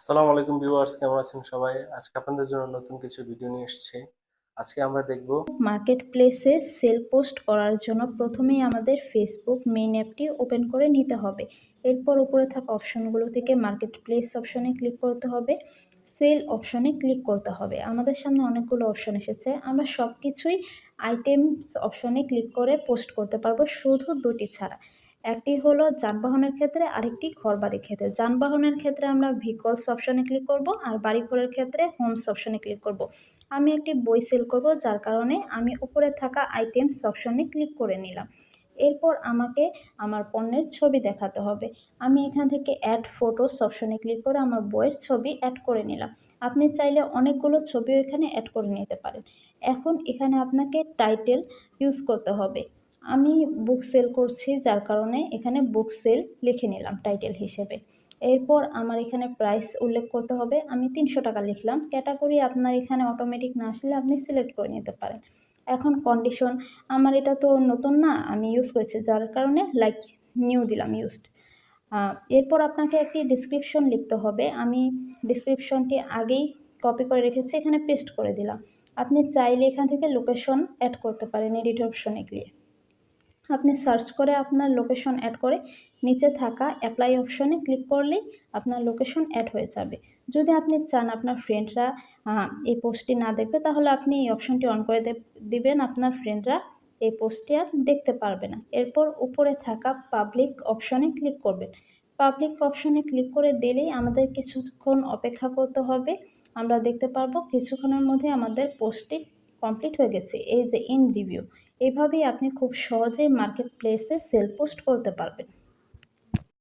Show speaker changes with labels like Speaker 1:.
Speaker 1: আসসালামু আলাইকুম ভিউয়ার্স, কেমন আছেন সবাই? আজকে আপনাদের জন্য নতুন কিছু ভিডিও নিয়ে এসেছি। আজকে আমরা দেখব
Speaker 2: মার্কেট প্লেসে সেল পোস্ট করার জন্য প্রথমেই আমাদের ফেসবুক মেইন অ্যাপটি ওপেন করে নিতে হবে। এরপর উপরে থাকা অপশনগুলো থেকে মার্কেট প্লেস অপশনে ক্লিক করতে হবে, সেল অপশনে ক্লিক করতে হবে। আমাদের সামনে অনেকগুলো অপশন এসেছে, আমরা সব কিছুই আইটেমস অপশনে ক্লিক করে পোস্ট করতে পারবো, শুধু দুটি ছাড়া। একটি হলো যানবাহনের ক্ষেত্রে, আরেকটি ঘরবাড়ির ক্ষেত্রে। যানবাহনের ক্ষেত্রে আমরা ভেহিকলস অপশনে ক্লিক করব, আর বাড়িঘরের ক্ষেত্রে হোমস অপশনে ক্লিক করব। আমি একটি বই সেল করব, যার কারণে আমি উপরে থাকা আইটেমস অপশনে ক্লিক করে নিলাম। এরপর আমাকে আমার পণ্যের ছবি দেখাতে হবে। আমি এখান থেকে অ্যাড ফটোস অপশনে ক্লিক করে আমার বইয়ের ছবি অ্যাড করে নিলাম। আপনি চাইলে অনেকগুলো ছবিও এখানে অ্যাড করে নিতে পারেন। এখন এখানে আপনাকে টাইটেল ইউজ করতে হবে। আমি বুক সেল করছি, যার কারণে এখানে বুক সেল লিখে নিলাম টাইটেল হিসেবে। এরপর আমার এখানে প্রাইস উল্লেখ করতে হবে, আমি ৩০০ টাকা লিখলাম। ক্যাটাগরি আপনার এখানে অটোমেটিক না আসলে আপনি সিলেক্ট করে নিতে পারেন। এখন কন্ডিশন, আমার এটা তো নতুন না, আমি ইউজ করেছি, যার কারণে লাইক নিউ দিলাম, ইউজড। এরপর আপনাকে একটি ডিসক্রিপশন লিখতে হবে। আমি ডিসক্রিপশনটি আগেই কপি করে রেখেছি, এখানে পেস্ট করে দিলাম। আপনি চাইলে এখান থেকে লোকেশন অ্যাড করতে পারেন এডিট অপশনে গিয়ে। আপনি সার্চ করে আপনার লোকেশন অ্যাড করে নিচে থাকা অ্যাপ্লাই অপশনে ক্লিক করলেই আপনার লোকেশন অ্যাড হয়ে যাবে। যদি আপনি চান আপনার ফ্রেন্ডরা এই পোস্টটি না দেখবে, তাহলে আপনি এই অপশনটি অন করে দিবেন, আপনার ফ্রেন্ডরা এই পোস্টটি আর দেখতে পারবে না। এরপর উপরে থাকা পাবলিক অপশনে ক্লিক করবেন। পাবলিক অপশনে ক্লিক করে দিলেই আমাদের কিছুক্ষণ অপেক্ষা করতে হবে। আমরা দেখতে পারবো কিছুক্ষণের মধ্যে আমাদের পোস্টটি কমপ্লিট হয়ে গেছে, এই যে ইন রিভিউ। এভাবেই আপনি খুব সহজেই মার্কেট প্লেসে সেল পোস্ট করতে পারবেন।